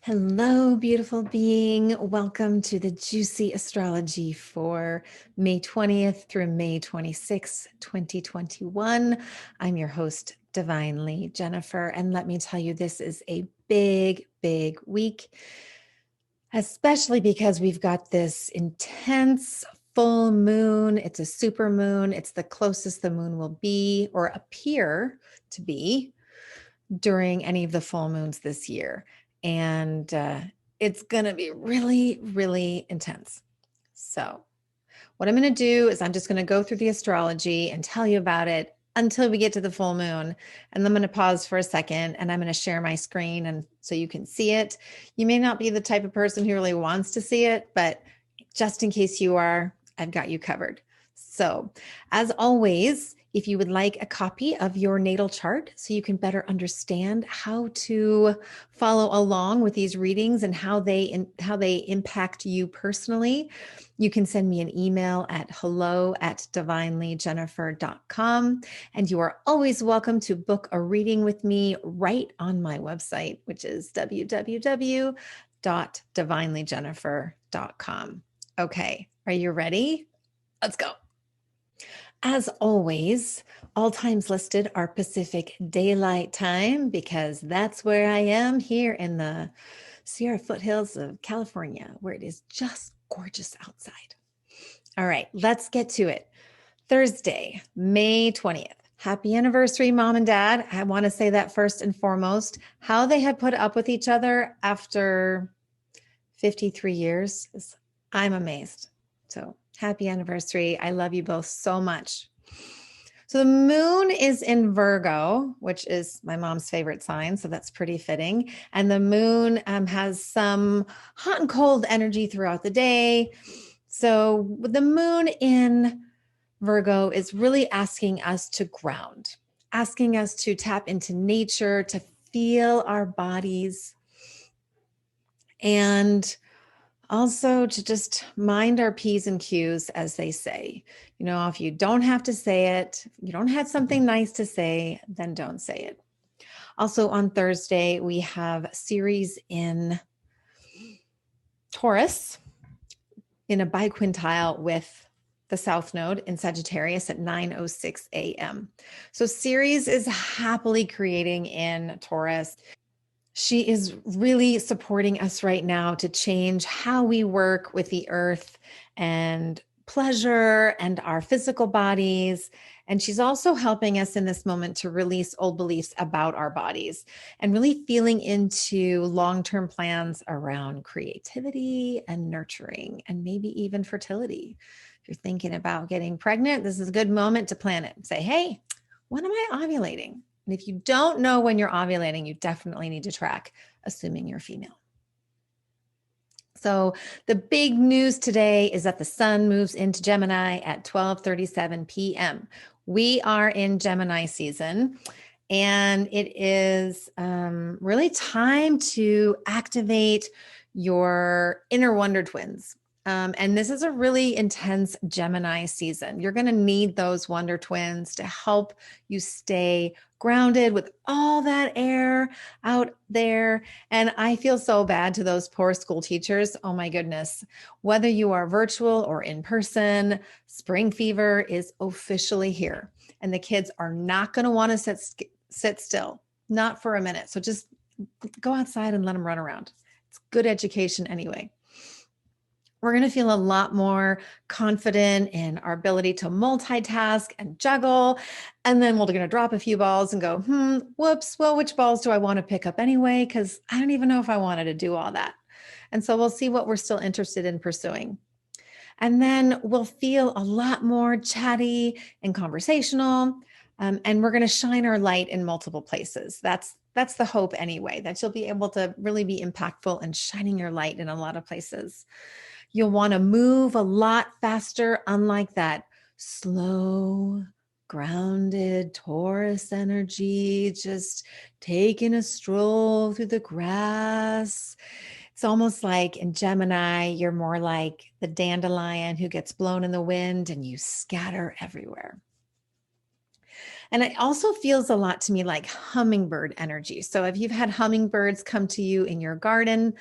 Hello, beautiful being. Welcome to the Juicy Astrology for May 20th through May 26th, 2021. I'm your host, Divinely Jennifer. And let me tell you, this is a big, big week, especially because we've got this intense full moon. It's a super moon. It's the closest the moon will be or appear to be during any of the full moons this year. And it's going to be really, really intense. So, what I'm going to do is I'm just going to go through the astrology and tell you about it until we get to the full moon. And I'm going to pause for a second and I'm going to share my screen and so you can see it. You may not be the type of person who really wants to see it, but just in case you are, I've got you covered. So, as always, if you would like a copy of your natal chart so you can better understand how to follow along with these readings and how they impact you personally, you can send me an email at hello@divinelyjennifer.com. And you are always welcome to book a reading with me right on my website, which is www.divinelyjennifer.com. Okay, are you ready? Let's go. As always, all times listed are Pacific Daylight Time because that's where I am here in the Sierra foothills of California, where it is just gorgeous outside. All right, let's get to it. Thursday, May 20th. Happy anniversary, Mom and Dad. I want to say that first and foremost. How they have put up with each other after 53 years, I'm amazed. So happy anniversary. I love you both so much. So the moon is in Virgo, which is my mom's favorite sign. So that's pretty fitting. And the moon has some hot and cold energy throughout the day. So the moon in Virgo is really asking us to ground, asking us to tap into nature, to feel our bodies, and also to just mind our P's and Q's, as they say. You know, if you don't have to say it, if you don't have something nice to say, then don't say it. Also on Thursday, we have Ceres in Taurus in a biquintile with the South Node in Sagittarius at 9:06 a.m. So Ceres is happily creating in Taurus. She is really supporting us right now to change how we work with the earth and pleasure and our physical bodies. And she's also helping us in this moment to release old beliefs about our bodies and really feeling into long-term plans around creativity and nurturing and maybe even fertility. If you're thinking about getting pregnant, this is a good moment to plan it. Say, hey, when am I ovulating? And if you don't know when you're ovulating, you definitely need to track, assuming you're female. So the big news today is that the sun moves into Gemini at 12:37 p.m. We are in Gemini season, and it is really time to activate your inner wonder twins. And this is a really intense Gemini season. You're going to need those wonder twins to help you stay grounded with all that air out there. And I feel so bad to those poor school teachers. Oh my goodness. Whether you are virtual or in person, spring fever is officially here. And the kids are not going to want to sit still, not for a minute. So just go outside and let them run around. It's good education anyway. We're going to feel a lot more confident in our ability to multitask and juggle. And then we're going to drop a few balls and go, whoops, well, which balls do I want to pick up anyway? Because I don't even know if I wanted to do all that. And so we'll see what we're still interested in pursuing. And then we'll feel a lot more chatty and conversational. And we're going to shine our light in multiple places. That's the hope anyway, that you'll be able to really be impactful and shining your light in a lot of places. You'll want to move a lot faster, unlike that slow, grounded Taurus energy, just taking a stroll through the grass. It's almost like in Gemini, you're more like the dandelion who gets blown in the wind and you scatter everywhere. And it also feels a lot to me like hummingbird energy. So if you've had hummingbirds come to you in your garden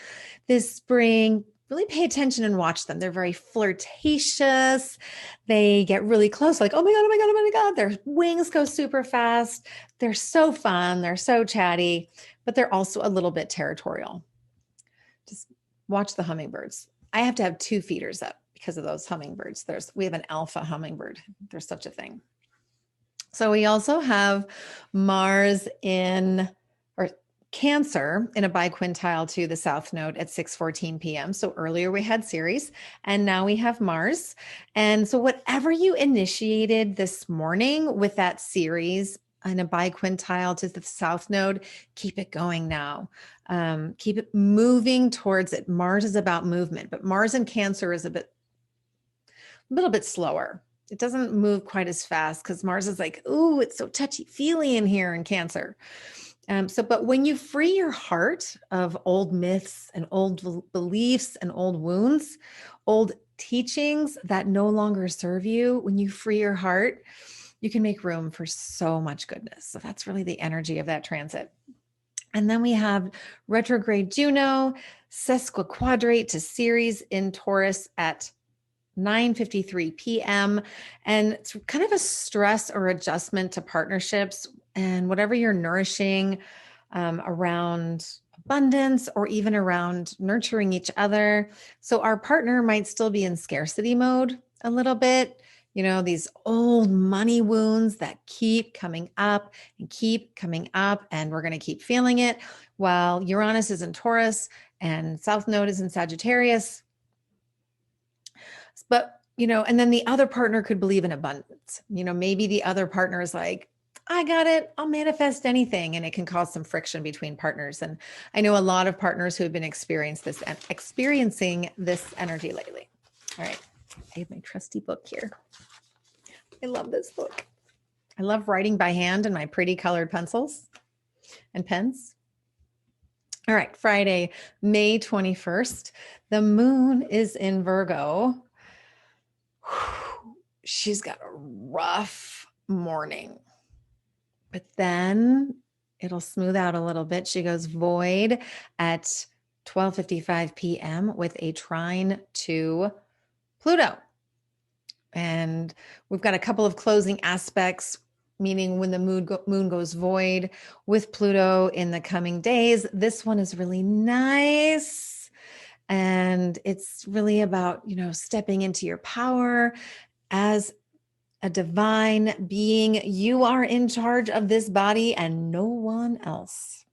this spring, really pay attention and watch them. They're very flirtatious. They get really close, like, oh my God, oh my God, oh my God. Their wings go super fast. They're so fun. They're so chatty, but they're also a little bit territorial. Just watch the hummingbirds. I have to have 2 feeders up because of those hummingbirds. We have an alpha hummingbird. There's such a thing. So we also have Mars in or Cancer in a biquintile to the south node at 6:14 p.m. So earlier we had Ceres and now we have Mars. And so whatever you initiated this morning with that Ceres in a biquintile to the south node, keep it going now. Keep it moving towards it. Mars is about movement, but Mars in Cancer is a little bit slower. It doesn't move quite as fast because Mars is like, ooh, it's so touchy-feely in here in Cancer. But when you free your heart of old myths and old beliefs and old wounds, old teachings that no longer serve you, when you free your heart, you can make room for so much goodness. So that's really the energy of that transit. And then we have retrograde Juno, sesquiquadrate to Ceres in Taurus at 9:53 p.m. And it's kind of a stress or adjustment to partnerships and whatever you're nourishing around abundance or even around nurturing each other. So our partner might still be in scarcity mode a little bit. You know, these old money wounds that keep coming up and keep coming up, and we're going to keep feeling it while Uranus is in Taurus and South Node is in Sagittarius. But, you know, and then the other partner could believe in abundance. You know, maybe the other partner is like, I got it. I'll manifest anything. And it can cause some friction between partners. And I know a lot of partners who have been experiencing this energy lately. All right. I have my trusty book here. I love this book. I love writing by hand in my pretty colored pencils and pens. All right. Friday, May 21st. The moon is in Virgo. She's got a rough morning, but then it'll smooth out a little bit. She goes void at 12:55 p.m. with a trine to Pluto. And we've got a couple of closing aspects, meaning when the moon goes void with Pluto in the coming days. This one is really nice. And it's really about, you know, stepping into your power as a divine being. You are in charge of this body and no one else.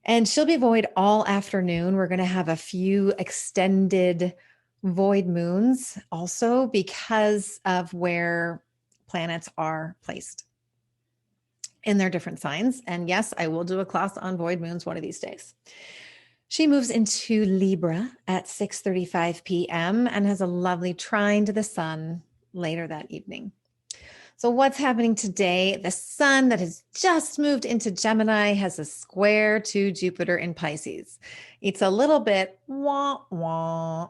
And she'll be void all afternoon. We're going to have a few extended void moons also because of where planets are placed in their different signs. And yes, I will do a class on void moons one of these days. She moves into Libra at 6:35 p.m. and has a lovely trine to the sun later that evening. So what's happening today? The sun that has just moved into Gemini has a square to Jupiter in Pisces. It's a little bit wah wah.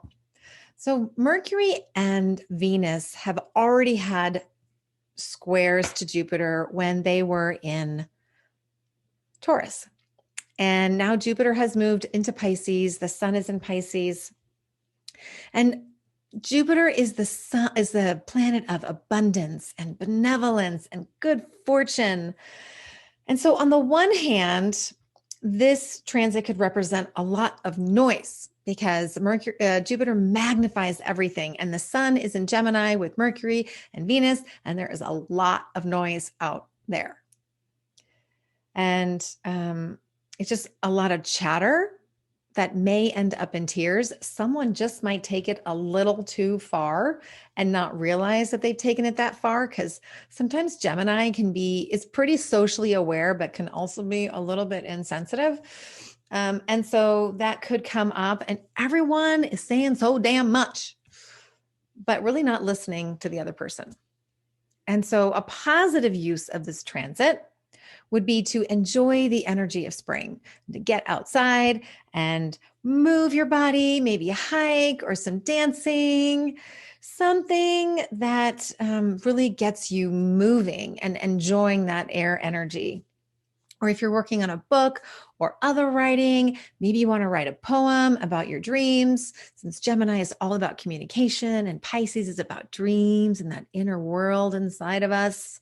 So Mercury and Venus have already had squares to Jupiter when they were in Taurus. And now Jupiter has moved into Pisces. The sun is in Pisces. And Jupiter is the planet of abundance and benevolence and good fortune. And so on the one hand, this transit could represent a lot of noise because Jupiter magnifies everything. And the sun is in Gemini with Mercury and Venus, and there is a lot of noise out there. And it's just a lot of chatter that may end up in tears. Someone just might take it a little too far and not realize that they've taken it that far, because sometimes Gemini is pretty socially aware, but can also be a little bit insensitive. And so that could come up and everyone is saying so damn much, but really not listening to the other person. And so a positive use of this transit would be to enjoy the energy of spring, to get outside and move your body, maybe a hike or some dancing, something that really gets you moving and enjoying that air energy. Or if you're working on a book or other writing, maybe you want to write a poem about your dreams. Since Gemini is all about communication and Pisces is about dreams and that inner world inside of us,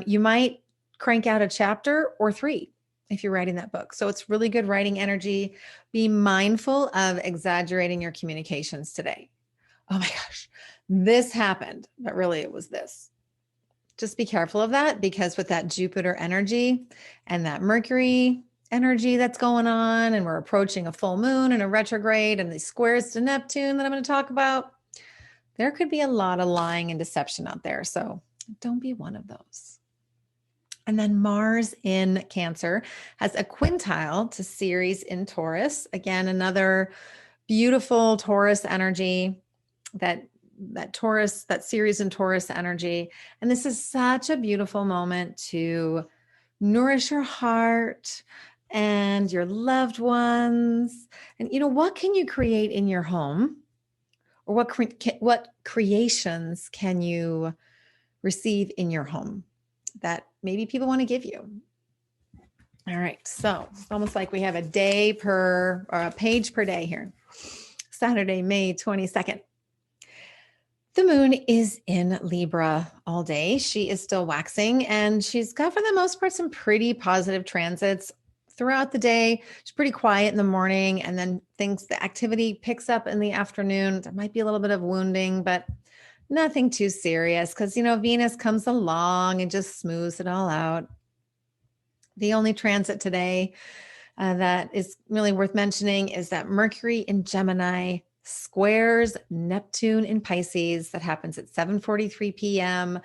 you might crank out a chapter or 3 if you're writing that book. So it's really good writing energy. Be mindful of exaggerating your communications today. Oh my gosh, this happened, but really it was this. Just be careful of that, because with that Jupiter energy and that Mercury energy that's going on, and we're approaching a full moon and a retrograde and these squares to Neptune that I'm going to talk about, there could be a lot of lying and deception out there. So don't be one of those. And then Mars in Cancer has a quintile to Ceres in Taurus. Again, another beautiful Taurus energy, that Taurus, that Ceres and Taurus energy. And this is such a beautiful moment to nourish your heart and your loved ones. And, what can you create in your home? Or what creations can you receive in your home that maybe people want to give you? All right. So it's almost like we have a day or a page per day here. Saturday, May 22nd. The moon is in Libra all day. She is still waxing, and she's got, for the most part, some pretty positive transits throughout the day. She's pretty quiet in the morning, and then the activity picks up in the afternoon. There might be a little bit of wounding, but nothing too serious, because, Venus comes along and just smooths it all out. The only transit today that is really worth mentioning is that Mercury in Gemini squares Neptune in Pisces. That happens at 7:43 p.m.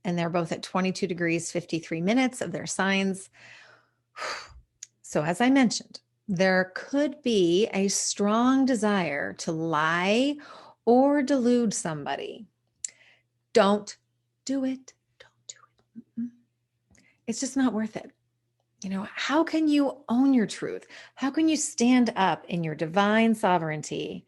and they're both at 22 degrees, 53 minutes of their signs. So as I mentioned, there could be a strong desire to lie or delude somebody. Don't do it. Don't do it. It's just not worth it. How can you own your truth? How can you stand up in your divine sovereignty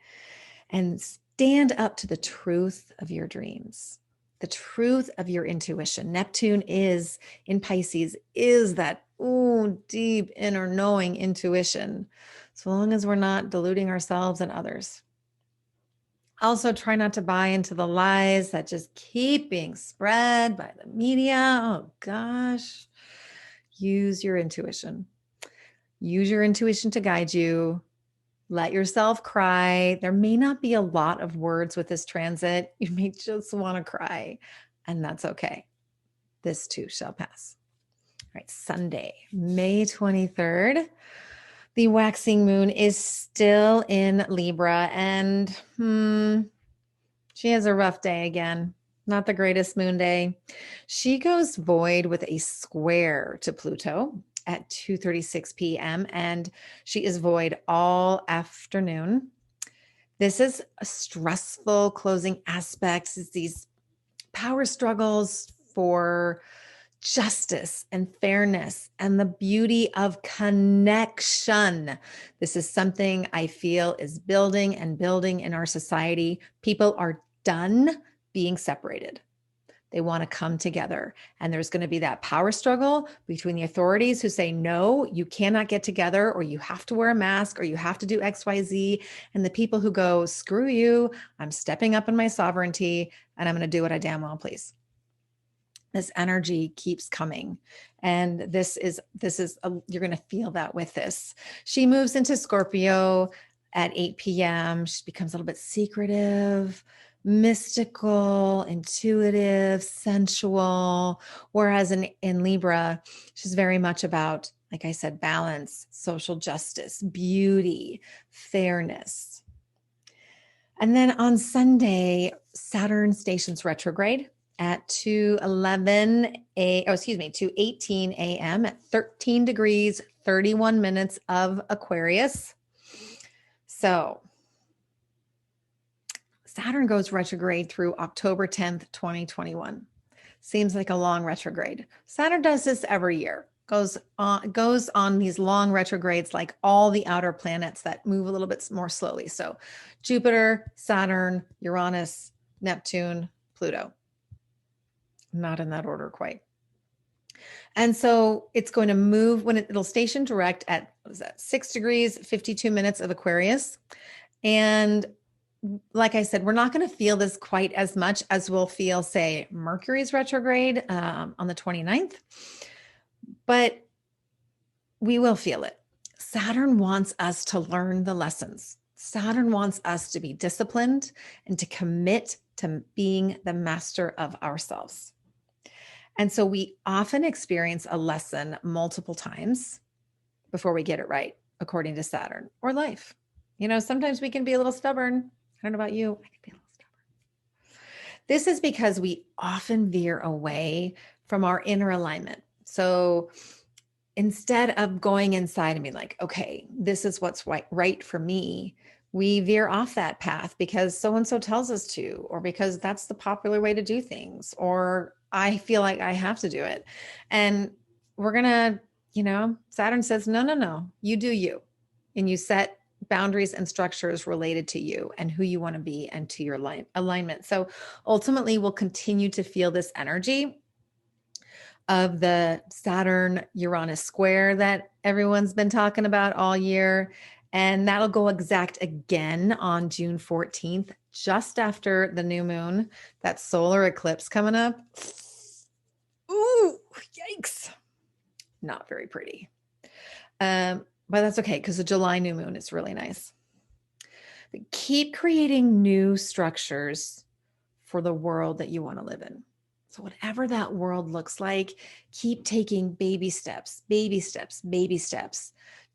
and stand up to the truth of your dreams, the truth of your intuition? Neptune is in Pisces, is that deep inner knowing intuition, so long as we're not deluding ourselves and others. Also, try not to buy into the lies that just keep being spread by the media. Oh gosh. Use your intuition. Use your intuition to guide you. Let yourself cry. There may not be a lot of words with this transit. You may just want to cry, and that's okay. This too shall pass. All right, Sunday, May 23rd. The waxing moon is still in Libra, and she has a rough day again. Not the greatest moon day. She goes void with a square to Pluto at 2:36 p.m. and she is void all afternoon. This is a stressful closing aspect. It's these power struggles for justice and fairness and the beauty of connection. This is something I feel is building and building in our society. People are done being separated. They want to come together. And there's going to be that power struggle between the authorities who say, no, you cannot get together, or you have to wear a mask, or you have to do XYZ. And the people who go, screw you, I'm stepping up in my sovereignty and I'm going to do what I damn well please. This energy keeps coming. And this is you're going to feel that with this. She moves into Scorpio at 8 p.m. She becomes a little bit secretive, mystical, intuitive, sensual. Whereas in Libra, she's very much about, like I said, balance, social justice, beauty, fairness. And then on Sunday, Saturn stations retrograde at 2:18 a.m. at 13 degrees, 31 minutes of Aquarius. So Saturn goes retrograde through October 10th, 2021. Seems like a long retrograde. Saturn does this every year. goes on these long retrogrades, like all the outer planets that move a little bit more slowly. So Jupiter, Saturn, Uranus, Neptune, Pluto. Not in that order quite. And so it's going to move when it'll station direct at, what is that, 6 degrees, 52 minutes of Aquarius. And like I said, we're not going to feel this quite as much as we'll feel, say, Mercury's retrograde on the 29th, but we will feel it. Saturn wants us to learn the lessons. Saturn wants us to be disciplined and to commit to being the master of ourselves. And so we often experience a lesson multiple times before we get it right, according to Saturn or life. Sometimes we can be a little stubborn. I don't know about you. I can be a little stubborn. This is because we often veer away from our inner alignment. So instead of going inside and being like, okay, this is what's right for me, we veer off that path because so-and-so tells us to, or because that's the popular way to do things, or I feel like I have to do it. And we're going to, Saturn says, no, you do you. And you set boundaries and structures related to you and who you want to be and to your alignment. So ultimately, we'll continue to feel this energy of the Saturn-Uranus square that everyone's been talking about all year. And that'll go exact again on June 14th, just after the new moon, that solar eclipse coming up. Ooh, yikes. Not very pretty. But that's okay, because the July new moon is really nice. But keep creating new structures for the world that you want to live in. So whatever that world looks like, keep taking baby steps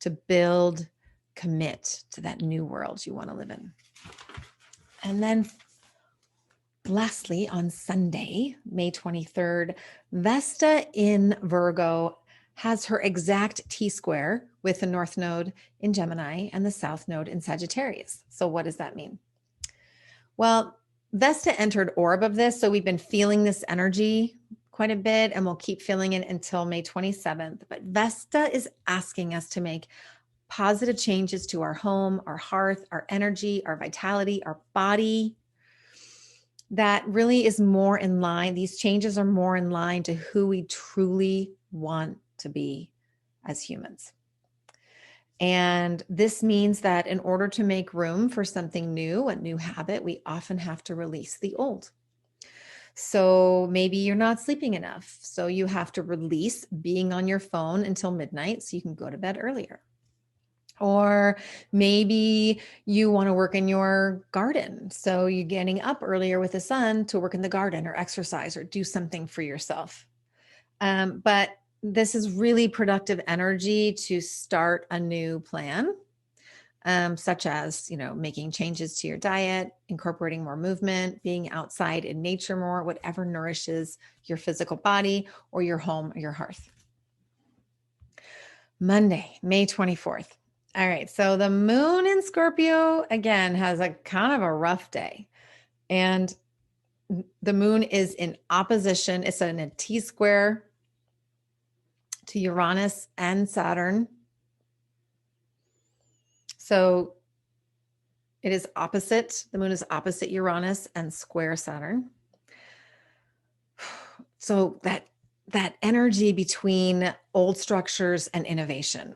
to build, commit to that new world you want to live in. And then lastly, on Sunday, May 23rd, Vesta in Virgo has her exact T-square with the North Node in Gemini and the South Node in Sagittarius. So what does that mean? Well, Vesta entered orb of this, so we've been feeling this energy quite a bit, and we'll keep feeling it until May 27th. But Vesta is asking us to make positive changes to our home, our hearth, our energy, our vitality, our body. That really is more in line. These changes are more in line to who we truly want to be as humans. And this means that in order to make room for something new, a new habit, we often have to release the old. So maybe you're not sleeping enough. So you have to release being on your phone until midnight so you can go to bed earlier. Or maybe you want to work in your garden. So you're getting up earlier with the sun to work in the garden or exercise or do something for yourself. But this is really productive energy to start a new plan, such as, making changes to your diet, incorporating more movement, being outside in nature more, whatever nourishes your physical body or your home or your hearth. Monday, May 24th. All right. So the moon in Scorpio, again, has a kind of a rough day. And the moon is in opposition. It's in a T-square to Uranus and Saturn. So it is opposite. The moon is opposite Uranus and square Saturn. So that energy between old structures and innovation,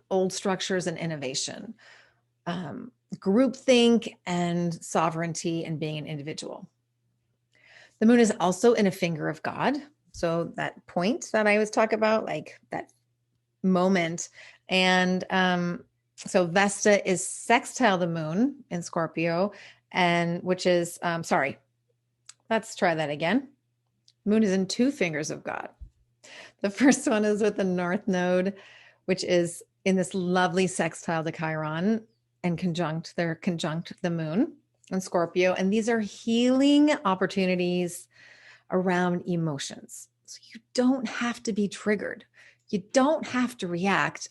groupthink and sovereignty and being an individual. The moon is also in a finger of God. So that point that I was talking about, like that moment. And so Vesta is sextile the moon in Scorpio, and which is, let's try that again. Moon is in two fingers of God. The first one is with the North Node, which is in this lovely sextile to Chiron and they're conjunct the moon in Scorpio. And these are healing opportunities around emotions. So you don't have to be triggered. You don't have to react,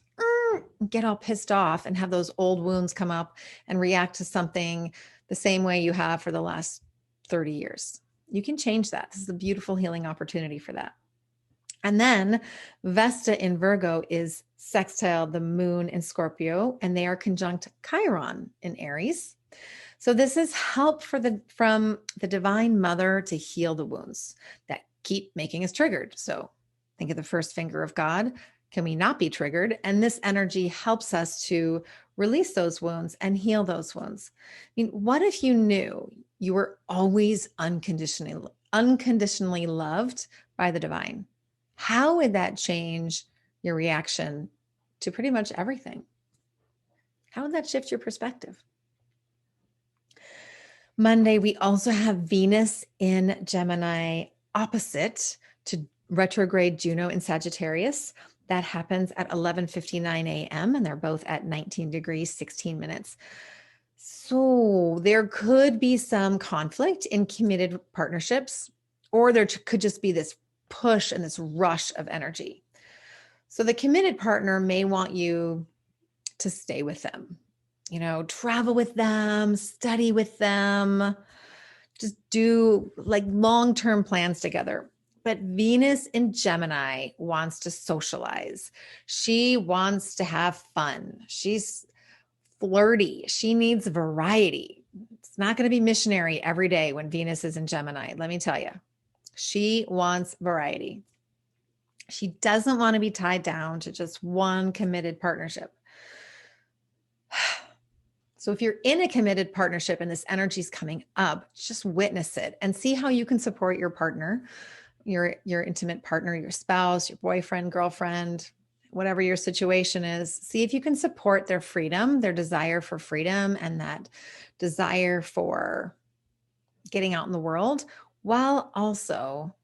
get all pissed off and have those old wounds come up and react to something the same way you have for the last 30 years. You can change that. This is a beautiful healing opportunity for that. And then Vesta in Virgo is sextile the moon in Scorpio, and they are conjunct Chiron in Aries. So this is help from the divine mother to heal the wounds that keep making us triggered. So think of the first finger of God. Can we not be triggered? And this energy helps us to release those wounds and heal those wounds. I mean, what if you knew you were always unconditionally loved by the divine? How would that change your reaction to pretty much everything? How would that shift your perspective? Monday, we also have Venus in Gemini opposite to retrograde Juno in Sagittarius. That happens at 11:59 a.m. and they're both at 19 degrees, 16 minutes. So there could be some conflict in committed partnerships, or there could just be this push and this rush of energy. So the committed partner may want you to stay with them, travel with them, study with them, just do like long-term plans together. But Venus in Gemini wants to socialize. She wants to have fun. She's flirty. She needs variety. It's not going to be missionary every day when Venus is in Gemini. Let me tell you, she wants variety. She doesn't want to be tied down to just one committed partnership. So if you're in a committed partnership and this energy is coming up, just witness it and see how you can support your partner, your intimate partner, your spouse, your boyfriend, girlfriend, whatever your situation is. See if you can support their freedom, their desire for freedom, and that desire for getting out in the world, while also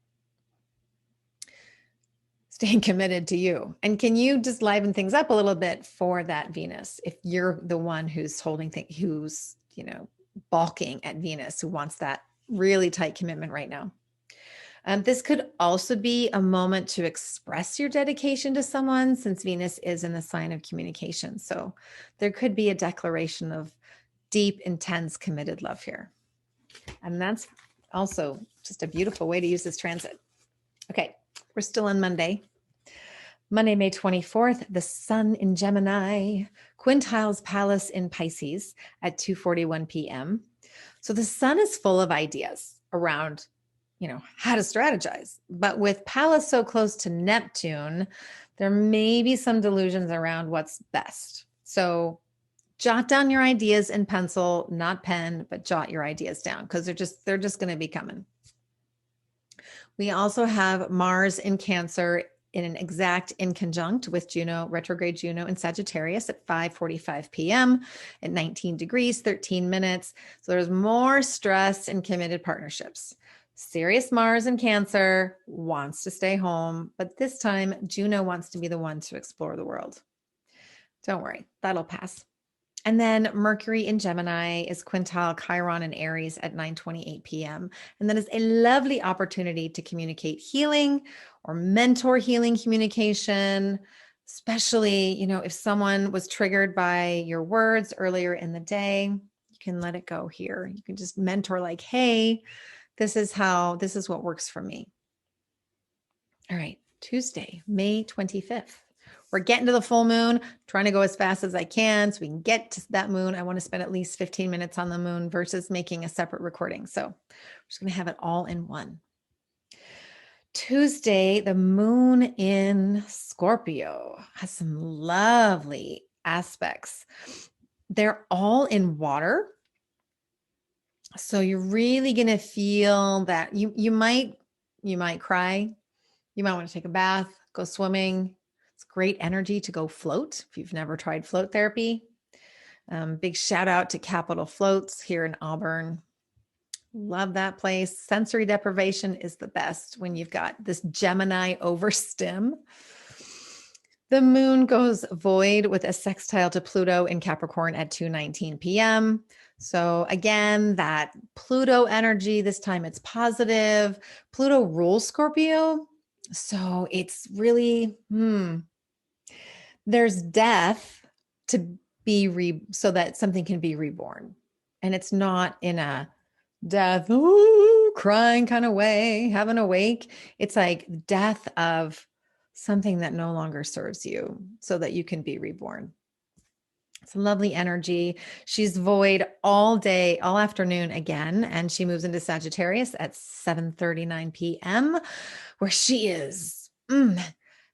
staying committed to you. And can you just liven things up a little bit for that Venus? If you're the one who's holding things, who's, balking at Venus, who wants that really tight commitment right now. This could also be a moment to express your dedication to someone, since Venus is in the sign of communication. So there could be a declaration of deep, intense, committed love here. And that's also just a beautiful way to use this transit. Okay, we're still on Monday. Monday, May 24th, the sun in Gemini, quintiles Pallas in Pisces at 2:41 p.m. So the sun is full of ideas around how to strategize. But with Pallas so close to Neptune, there may be some delusions around what's best. So jot down your ideas in pencil, not pen, but jot your ideas down because they're just going to be coming. We also have Mars in Cancer in an exact in conjunct with Juno, retrograde Juno in Sagittarius at 5:45 p.m. at 19 degrees, 13 minutes. So there's more stress in committed partnerships. Serious Mars in Cancer wants to stay home, but this time Juno wants to be the one to explore the world. Don't worry, that'll pass. And then Mercury in Gemini is quintile Chiron in Aries at 9:28 p.m. And that is a lovely opportunity to communicate healing or mentor healing communication, especially, if someone was triggered by your words earlier in the day, you can let it go here. You can just mentor like, hey, this is what works for me. All right, Tuesday, May 25th. We're getting to the full moon, trying to go as fast as I can so we can get to that moon. I want to spend at least 15 minutes on the moon versus making a separate recording. So we're just going to have it all in one. Tuesday, the moon in Scorpio has some lovely aspects. They're all in water. So you're really going to feel that you might cry. You might want to take a bath, go swimming. It's great energy to go float if you've never tried float therapy. Big shout out to Capital Floats here in Auburn. Love that place. Sensory deprivation is the best when you've got this Gemini overstim. The moon goes void with a sextile to Pluto in Capricorn at 2:19 p.m. So again, that Pluto energy, this time it's positive. Pluto rules Scorpio. So it's really, there's death to be so that something can be reborn. And it's not in a death, crying kind of way, having a wake. It's like death of something that no longer serves you so that you can be reborn. It's a lovely energy. She's void all day, all afternoon again, and she moves into Sagittarius at 7:39 p.m., where she is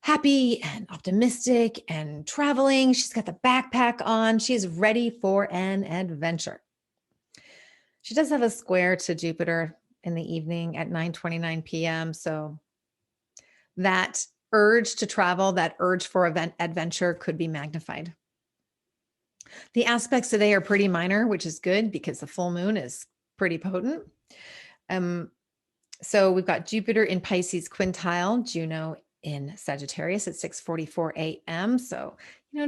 happy and optimistic and traveling. She's got the backpack on. She's ready for an adventure. She does have a square to Jupiter in the evening at 9:29 p.m., so that urge to travel, that urge for adventure could be magnified. The aspects today are pretty minor, which is good because the full moon is pretty potent. So we've got Jupiter in Pisces quintile, Juno in Sagittarius at 6:44 a.m. So,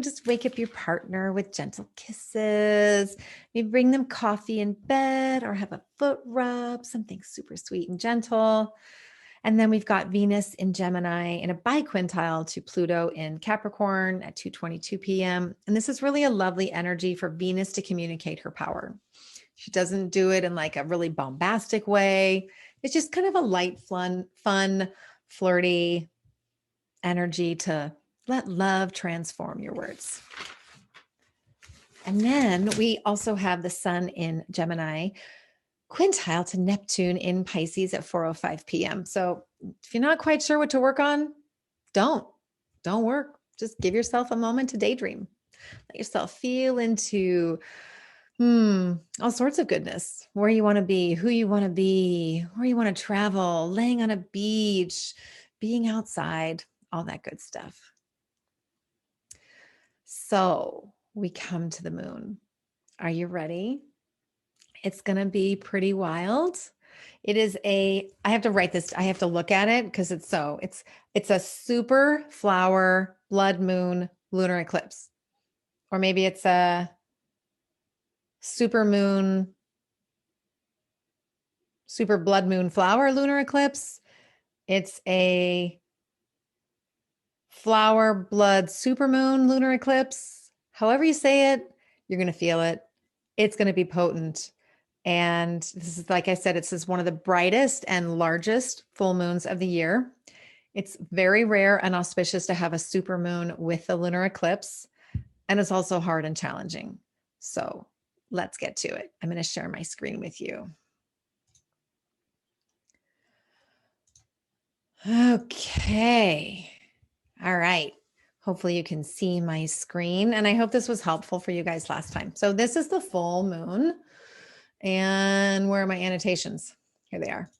just wake up your partner with gentle kisses. Maybe bring them coffee in bed or have a foot rub, something super sweet and gentle. And then we've got Venus in Gemini in a biquintile to Pluto in Capricorn at 2:22 p.m. And this is really a lovely energy for Venus to communicate her power. She doesn't do it in like a really bombastic way. It's just kind of a light, fun, flirty energy to let love transform your words. And then we also have the sun in Gemini quintile to Neptune in Pisces at 4:05 p.m. So if you're not quite sure what to work on, don't work. Just give yourself a moment to daydream. Let yourself feel into all sorts of goodness, where you want to be, who you want to be, where you want to travel, laying on a beach, being outside, all that good stuff. So we come to the moon. Are you ready? It's going to be pretty wild. It is I have to write this. I have to look at it because it's a super flower blood moon lunar eclipse. Or maybe it's a super blood moon flower lunar eclipse. It's a flower blood supermoon lunar eclipse. However you say it, you're going to feel it. It's going to be potent. And this is, like I said, this is one of the brightest and largest full moons of the year. It's very rare and auspicious to have a supermoon with a lunar eclipse. And it's also hard and challenging. So let's get to it. I'm going to share my screen with you. Okay. All right. Hopefully you can see my screen. And I hope this was helpful for you guys last time. So this is the full moon. And where are my annotations? Here they are.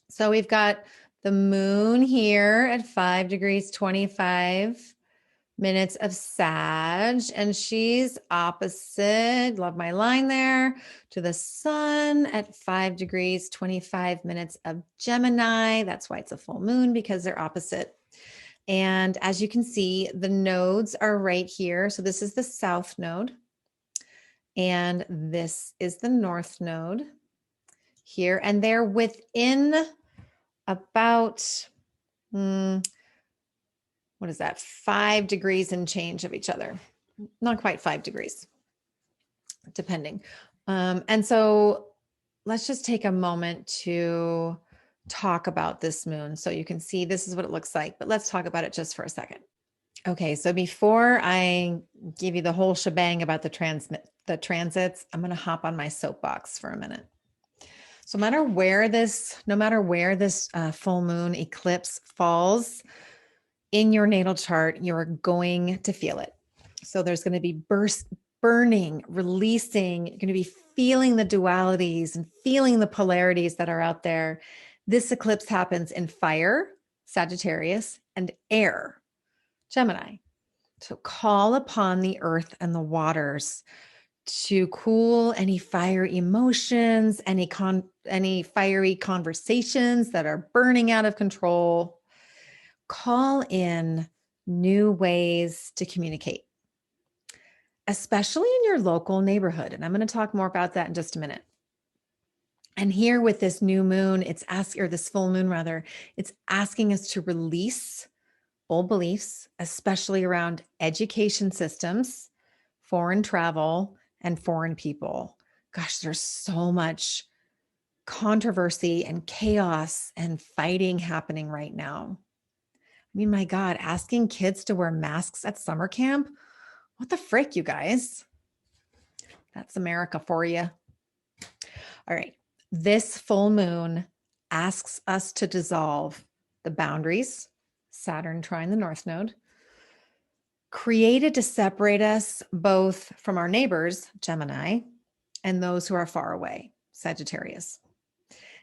So we've got the moon here at 5 degrees 25 minutes of Sag, and she's opposite, love my line there, to the sun at 5 degrees 25 minutes of Gemini. That's why it's a full moon, because they're opposite. And as you can see, the nodes are right here. So this is the south node. And this is the north node here. And they're within about, what is that? 5 degrees and change of each other. Not quite 5 degrees, depending. And so let's just take a moment to talk about this moon. So you can see this is what it looks like, but let's talk about it just for a second. Okay, so before I give you the whole shebang about the transits, I'm going to hop on my soapbox for a minute. So no matter where this full moon eclipse falls in your natal chart, you're going to feel it. So there's going to be burning, releasing. You're going to be feeling the dualities and feeling the polarities that are out there. This eclipse happens in fire, Sagittarius, and air, Gemini. So call upon the earth and the waters to cool any fiery emotions, any fiery conversations that are burning out of control. Call in new ways to communicate, especially in your local neighborhood. And I'm going to talk more about that in just a minute. And here with this new moon, this full moon rather, it's asking us to release old beliefs, especially around education systems, foreign travel, and foreign people. Gosh, there's so much controversy and chaos and fighting happening right now. I mean, my God, asking kids to wear masks at summer camp? What the frick, you guys? That's America for you. All right. This full moon asks us to dissolve the boundaries, Saturn trine the North Node, created to separate us both from our neighbors, Gemini, and those who are far away, Sagittarius.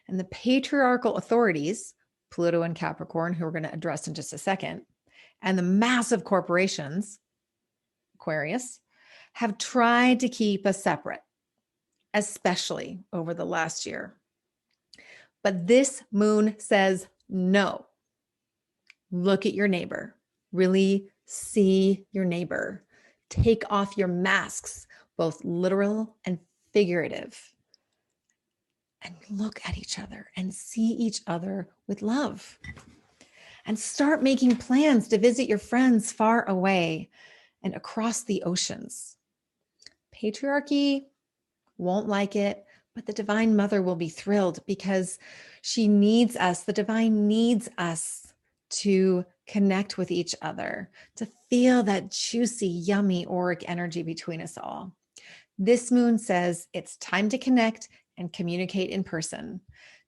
And the patriarchal authorities, Pluto and Capricorn, who we're going to address in just a second, and the massive corporations, Aquarius, have tried to keep us separate, especially over the last year. But this moon says no. Look at your neighbor. Really see your neighbor. Take off your masks, both literal and figurative, and look at each other and see each other with love. And start making plans to visit your friends far away and across the oceans. Patriarchy won't like it, but the Divine Mother will be thrilled because she needs us. The Divine needs us to connect with each other, to feel that juicy, yummy auric energy between us all. This moon says it's time to connect and communicate in person,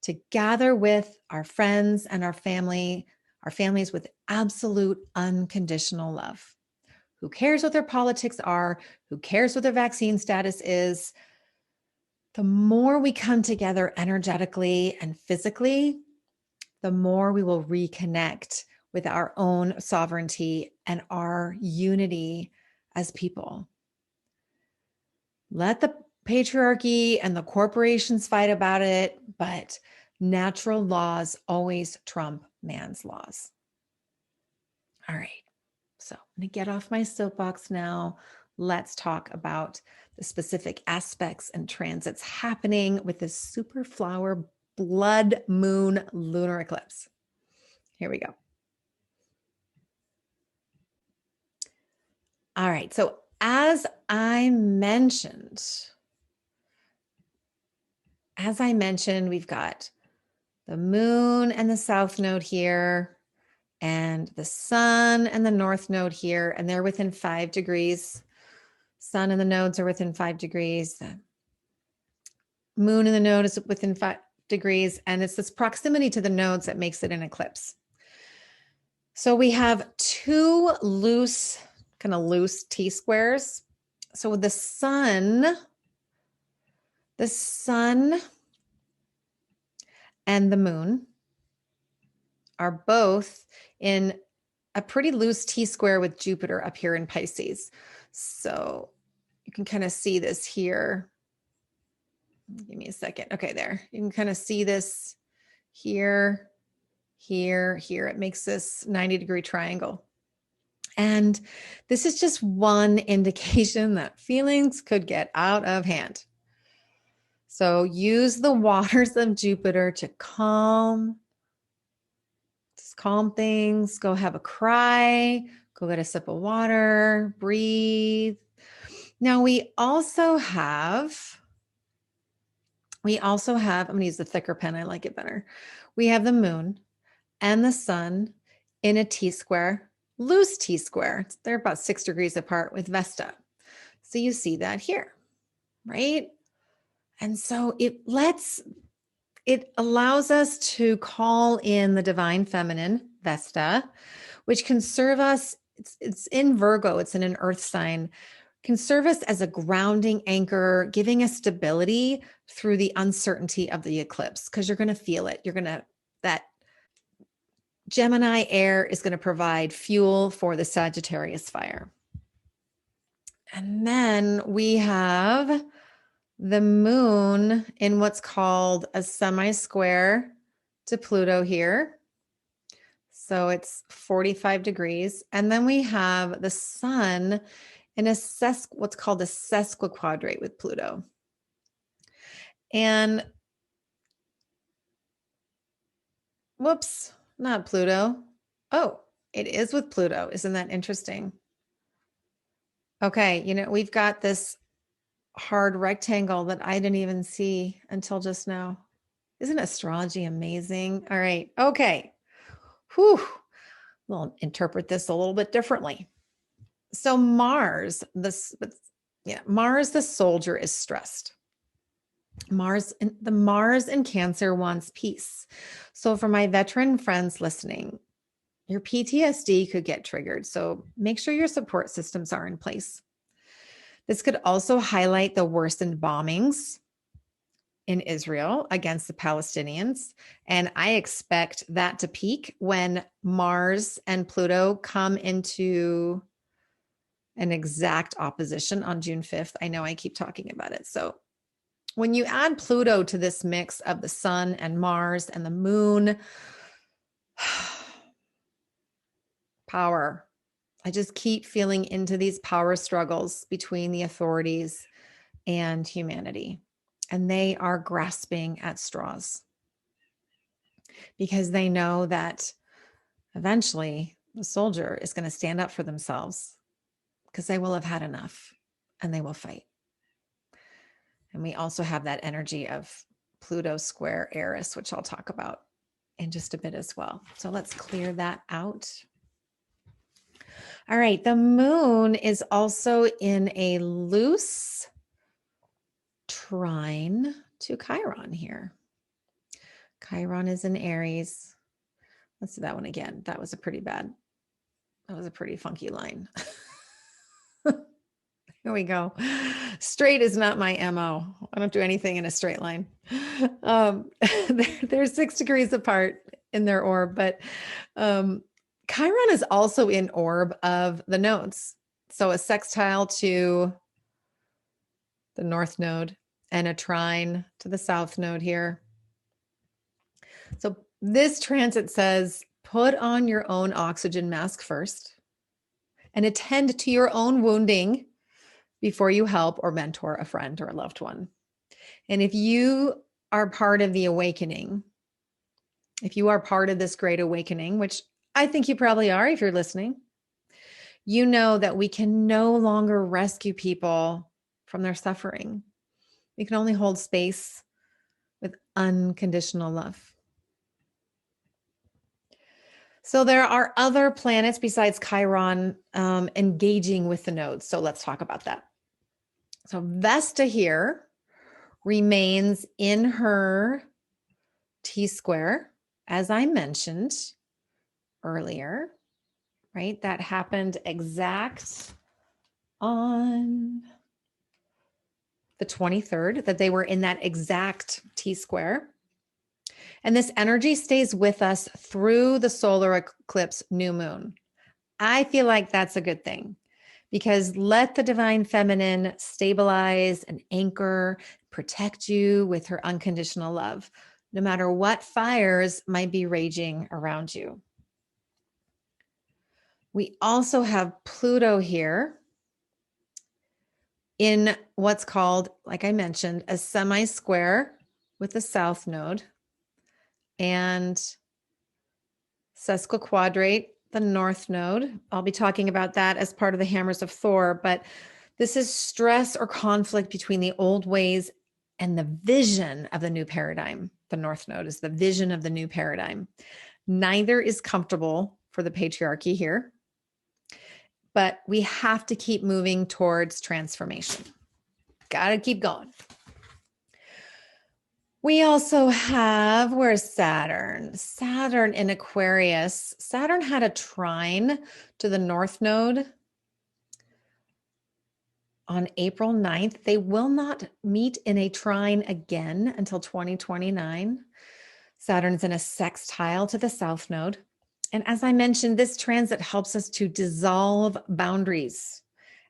to gather with our friends and our families with absolute unconditional love. Who cares what their politics are? Who cares what their vaccine status is? The more we come together energetically and physically, the more we will reconnect with our own sovereignty and our unity as people. Let the patriarchy and the corporations fight about it, but natural laws always trump man's laws. All right. So I'm going to get off my soapbox now. Let's talk about the specific aspects and transits happening with this super flower blood moon lunar eclipse. Here we go. All right. So as I mentioned, we've got the moon and the south node here, and the sun and the north node here, and they're within 5 degrees. Sun and the nodes are within 5 degrees. The moon and the node is within 5 degrees, and it's this proximity to the nodes that makes it an eclipse. So we have two loose T-squares. So the sun and the moon are both in a pretty loose T-square with Jupiter up here in Pisces. So you can kind of see this here. Give me a second. Okay, there. You can kind of see this here, here, here. It makes this 90-degree triangle. And this is just one indication that feelings could get out of hand. So use the waters of Jupiter to calm things. Go have a cry, go get a sip of water, breathe. Now we also have, I'm going to use the thicker pen. I like it better. We have the moon and the sun in a T-square, loose T-square. They're about 6 degrees apart with Vesta. So you see that here, right? And so it allows us to call in the divine feminine, Vesta, which can serve us. It's in Virgo. It's in an earth sign. Can serve us as a grounding anchor, giving us stability through the uncertainty of the eclipse, because you're going to feel it. That Gemini air is going to provide fuel for the Sagittarius fire. And then we have the moon in what's called a semi-square to Pluto here. So it's 45 degrees. And then we have the sun in what's called a sesquiquadrate with Pluto. And whoops, not Pluto. Oh, it is with Pluto. Isn't that interesting? Okay, we've got this hard rectangle that I didn't even see until just now. Isn't astrology amazing? All right. Okay. Whew. We'll interpret this a little bit differently. So Mars, Mars, the soldier, is stressed. Mars in Cancer wants peace. So for my veteran friends listening, your PTSD could get triggered. So make sure your support systems are in place. This could also highlight the worsened bombings in Israel against the Palestinians. And I expect that to peak when Mars and Pluto come into an exact opposition on June 5th. I know I keep talking about it. So when you add Pluto to this mix of the sun and Mars and the moon, power. I just keep feeling into these power struggles between the authorities and humanity. And they are grasping at straws because they know that eventually the soldier is going to stand up for themselves because they will have had enough and they will fight. And we also have that energy of Pluto square Eris, which I'll talk about in just a bit as well. So let's clear that out. All right. The moon is also in a loose trine to Chiron here. Chiron is in Aries. Let's do that one again. That was a pretty funky line. Here we go. Straight is not my MO. I don't do anything in a straight line. They're 6 degrees apart in their orb, but Chiron is also in orb of the nodes. So a sextile to the north node and a trine to the south node here. So this transit says, put on your own oxygen mask first and attend to your own wounding before you help or mentor a friend or a loved one. And if you are part of the awakening, if you are part of this great awakening, which I think you probably are if you're listening, you know that we can no longer rescue people from their suffering. We can only hold space with unconditional love. So there are other planets besides Chiron engaging with the nodes. So let's talk about that. So Vesta here remains in her T-square, as I mentioned earlier, right? That happened exact on the 23rd, that they were in that exact T-square. And this energy stays with us through the solar eclipse new moon. I feel like that's a good thing because let the divine feminine stabilize and anchor, protect you with her unconditional love, no matter what fires might be raging around you. We also have Pluto here in what's called, like I mentioned, a semi-square with the south node and sesquiquadrate the north node. I'll be talking about that as part of the Hammers of Thor, but this is stress or conflict between the old ways and the vision of the new paradigm. The north node is the vision of the new paradigm. Neither is comfortable for the patriarchy here, but we have to keep moving towards transformation. Got to keep going. We also have, where's Saturn? Saturn in Aquarius. Saturn had a trine to the north node on April 9th. They will not meet in a trine again until 2029. Saturn's in a sextile to the south node. And as I mentioned, this transit helps us to dissolve boundaries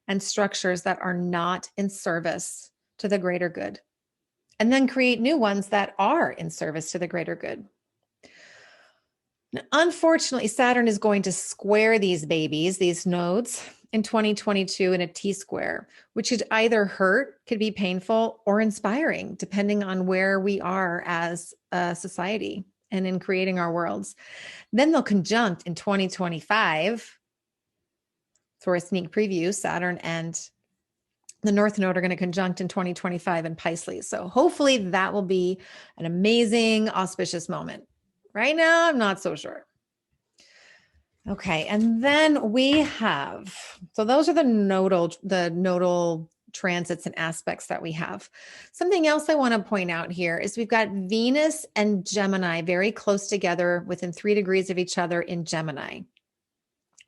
and structures that are not in service to the greater good, and then create new ones that are in service to the greater good. Now, unfortunately, Saturn is going to square these babies, these nodes, in 2022 in a T-square, which could either hurt, could be painful, or inspiring, depending on where we are as a society and in creating our worlds. Then they'll conjunct in 2025 for a sneak preview, Saturn and The North Node are going to conjunct in 2025 in Pisces. So hopefully that will be an amazing, auspicious moment. Right now, I'm not so sure. Okay. And then we have, so those are the nodal transits and aspects that we have. Something else I want to point out here is we've got Venus and Gemini very close together within 3 degrees of each other in Gemini.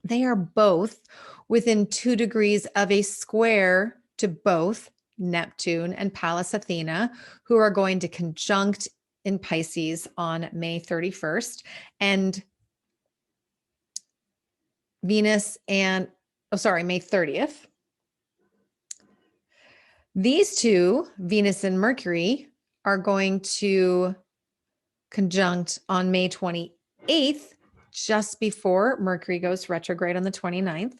They are both within 2 degrees of a square to both Neptune and Pallas Athena, who are going to conjunct in Pisces on May 31st. And Venus and, May 30th. These two, Venus and Mercury, are going to conjunct on May 28th, just before Mercury goes retrograde on the 29th.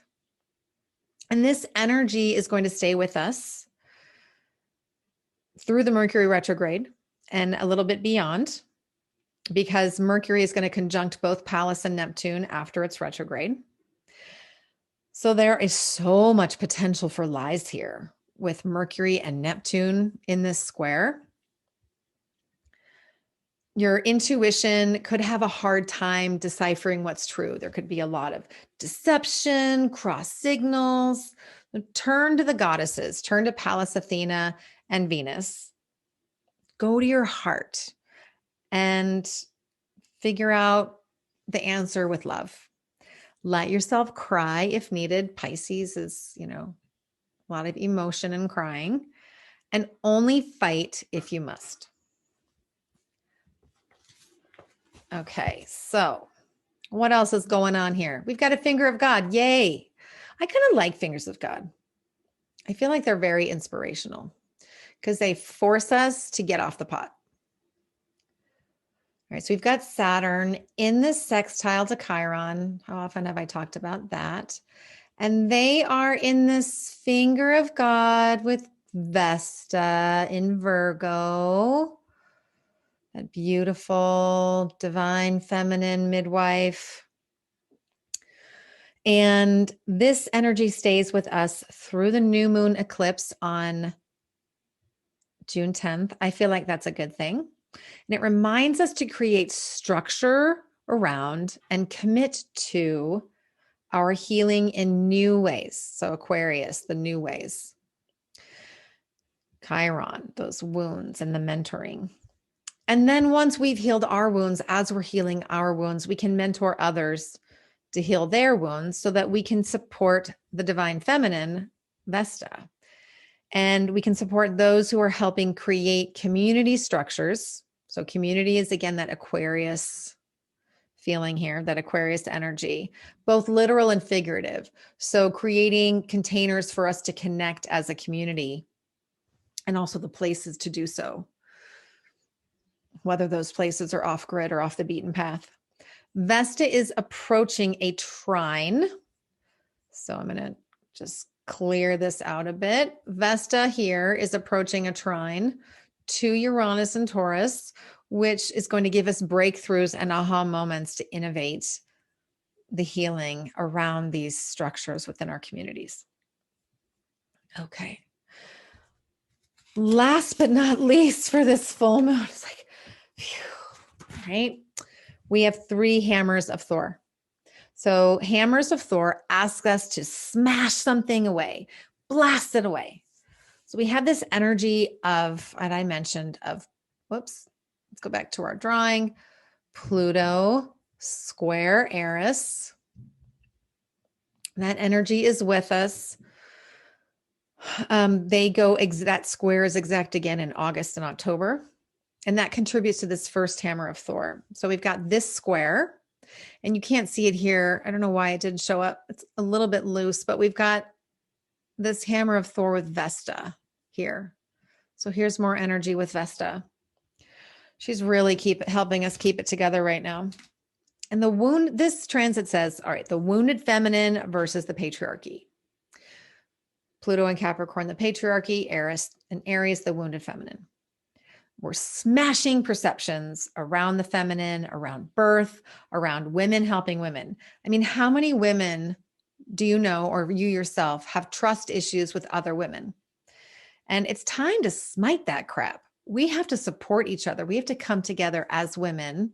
And this energy is going to stay with us through the Mercury retrograde and a little bit beyond, because Mercury is going to conjunct both Pallas and Neptune after its retrograde. So there is so much potential for lies here with Mercury and Neptune in this square. Your intuition could have a hard time deciphering what's true. There could be a lot of deception, cross signals. Turn to the goddesses, turn to Pallas Athena and Venus. Go to your heart and figure out the answer with love. Let yourself cry if needed. Pisces is, a lot of emotion and crying, and only fight if you must. Okay, so what else is going on here? We've got a finger of God. Yay. I kind of like fingers of God. I feel like they're very inspirational because they force us to get off the pot. All right, so we've got Saturn in this sextile to Chiron. How often have I talked about that? And they are in this finger of God with Vesta in Virgo. That beautiful, divine, feminine midwife. And this energy stays with us through the new moon eclipse on June 10th. I feel like that's a good thing. And it reminds us to create structure around and commit to our healing in new ways. So Aquarius, the new ways. Chiron, those wounds and the mentoring. And then once we've healed our wounds, as we're healing our wounds, we can mentor others to heal their wounds so that we can support the divine feminine, Vesta. And we can support those who are helping create community structures. So community is, again, that Aquarius feeling here, that Aquarius energy, both literal and figurative. So creating containers for us to connect as a community, and also the places to do so, whether those places are off grid or off the beaten path. Vesta is approaching a trine. So I'm going to just clear this out a bit. Vesta here is approaching a trine to Uranus and Taurus, which is going to give us breakthroughs and aha moments to innovate the healing around these structures within our communities. Okay. Last but not least for this full moon, it's like, phew, right? We have 3 hammers of Thor. So hammers of Thor ask us to smash something away, blast it away. So we have this energy of, and I mentioned of, let's go back to our drawing, Pluto, square Eris. That energy is with us. That square is exact again in August and October. And that contributes to this first hammer of Thor. So we've got this square, and you can't see it here. I don't know why it didn't show up. It's a little bit loose, but we've got this hammer of Thor with Vesta here. So here's more energy with Vesta. She's really helping us keep it together right now. And this transit says, all right, the wounded feminine versus the patriarchy. Pluto and Capricorn, the patriarchy, Eris and Aries, the wounded feminine. We're smashing perceptions around the feminine, around birth, around women helping women. I mean, how many women do you know, or you yourself, have trust issues with other women? And it's time to smite that crap. We have to support each other. We have to come together as women,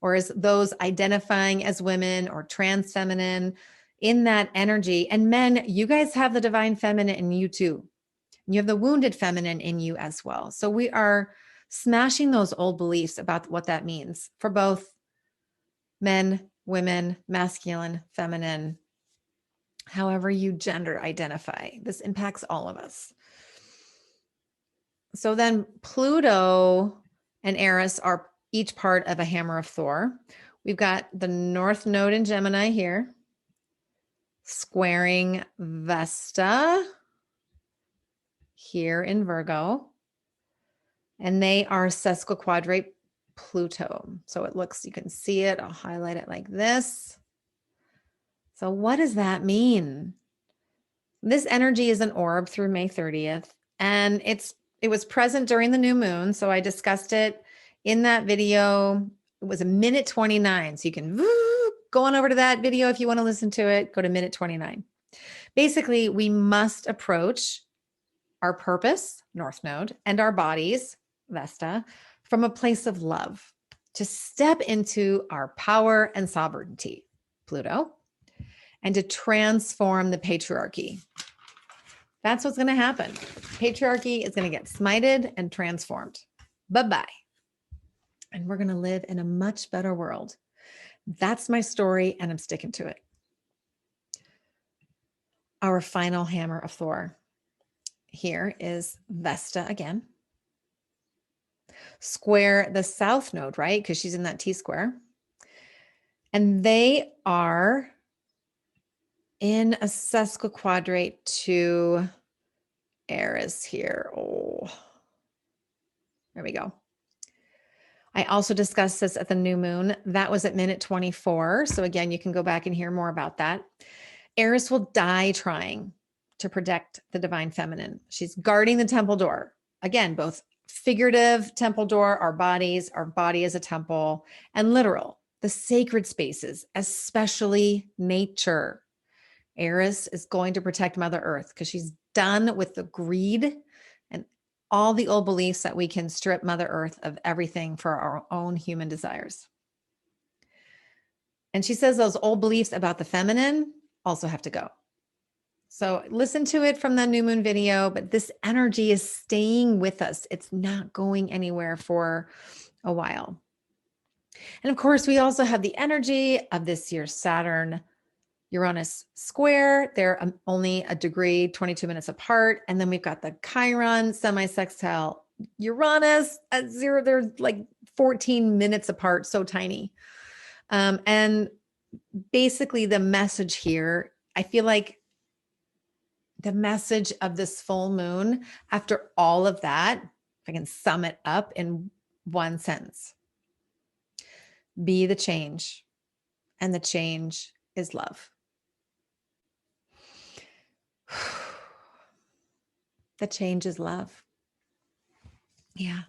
or as those identifying as women or trans feminine, in that energy. And men, you guys have the divine feminine in you too. You have the wounded feminine in you as well. So we are smashing those old beliefs about what that means for both men, women, masculine, feminine, however you gender identify. This impacts all of us. So then Pluto and Eris are each part of a hammer of Thor. We've got the North Node in Gemini here, squaring Vesta here in Virgo. And they are sesquiquadrate Pluto. So it looks, you can see it. I'll highlight it like this. So what does that mean? This energy is an orb through May 30th. And it was present during the new moon. So I discussed it in that video. It was a minute 29. So you can go on over to that video if you want to listen to it. Go to minute 29. Basically, we must approach our purpose, North Node, and our bodies, Vesta, from a place of love, to step into our power and sovereignty, Pluto, and to transform the patriarchy. That's what's going to happen. Patriarchy is going to get smited and transformed. Bye-bye. And we're going to live in a much better world. That's my story, and I'm sticking to it. Our final hammer of Thor here is Vesta again. Square the South Node, right? Because she's in that T-square. And they are in a sesquiquadrate to Eris here. Oh, there we go. I also discussed this at the new moon. That was at minute 24. So again, you can go back and hear more about that. Eris will die trying to protect the divine feminine. She's guarding the temple door. Again, both figurative temple door, our body is a temple, and literal, the sacred spaces, especially nature. Eris is going to protect Mother Earth because she's done with the greed and all the old beliefs that we can strip Mother Earth of everything for our own human desires. And she says those old beliefs about the feminine also have to go. So listen to it from the new moon video, but this energy is staying with us. It's not going anywhere for a while. And of course, we also have the energy of this year's Saturn Uranus square. They're only a degree, 22 minutes apart. And then we've got the Chiron semi-sextile Uranus at 0. They're like 14 minutes apart, so tiny. And basically the message here, I feel like the message of this full moon, after all of that, if I can sum it up in one sentence: be the change, and the change is love. The change is love. Yeah.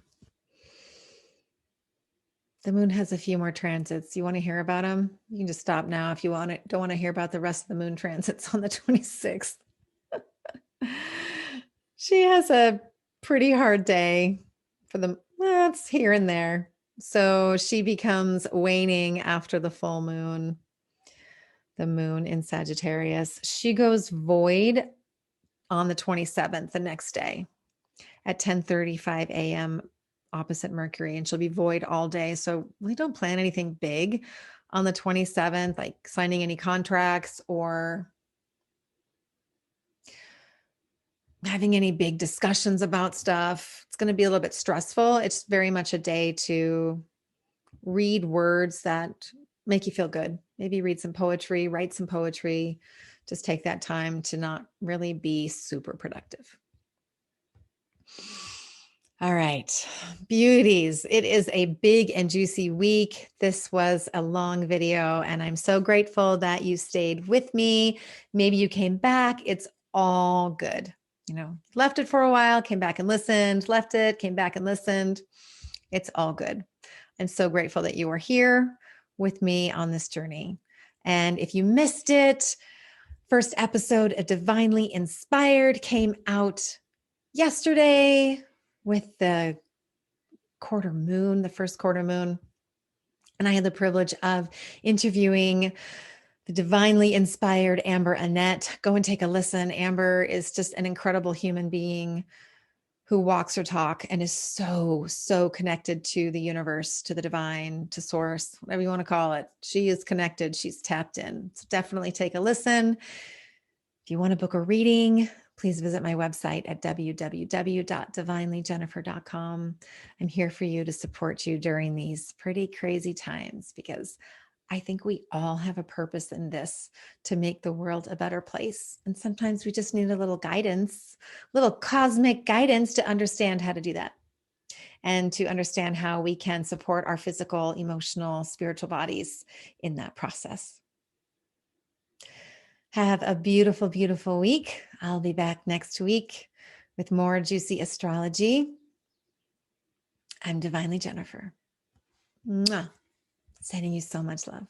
The moon has a few more transits. You want to hear about them? You can just stop now if you don't want to hear about the rest of the moon transits on the 26th. She has a pretty hard day for it's here and there. So she becomes waning after the full moon, the moon in Sagittarius. She goes void on the 27th, the next day at 10:35 a.m. opposite Mercury, and she'll be void all day. So we don't plan anything big on the 27th, like signing any contracts or having any big discussions about stuff. It's going to be a little bit stressful. It's very much a day to read words that make you feel good. Maybe read some poetry, write some poetry. Just take that time to not really be super productive. All right, beauties. It is a big and juicy week. This was a long video, and I'm so grateful that you stayed with me. Maybe you came back. It's all good. Left it for a while, came back and listened, left it, came back and listened. It's all good. I'm so grateful that you are here with me on this journey. And if you missed it, first episode of Divinely Inspired came out yesterday with the quarter moon, the first quarter moon. And I had the privilege of interviewing the divinely inspired Amber Annette. Go and take a listen. Amber is just an incredible human being who walks her talk and is so, so connected to the universe, to the divine, to source, whatever you want to call it. She is connected. She's tapped in. So definitely take a listen. If you want to book a reading, please visit my website at www.divinelyjennifer.com. I'm here for you to support you during these pretty crazy times, because I think we all have a purpose in this to make the world a better place. And sometimes we just need a little guidance, little cosmic guidance to understand how to do that and to understand how we can support our physical, emotional, spiritual bodies in that process. Have a beautiful, beautiful week. I'll be back next week with more Juicy Astrology. I'm Divinely Jennifer. Mwah. Sending you so much love.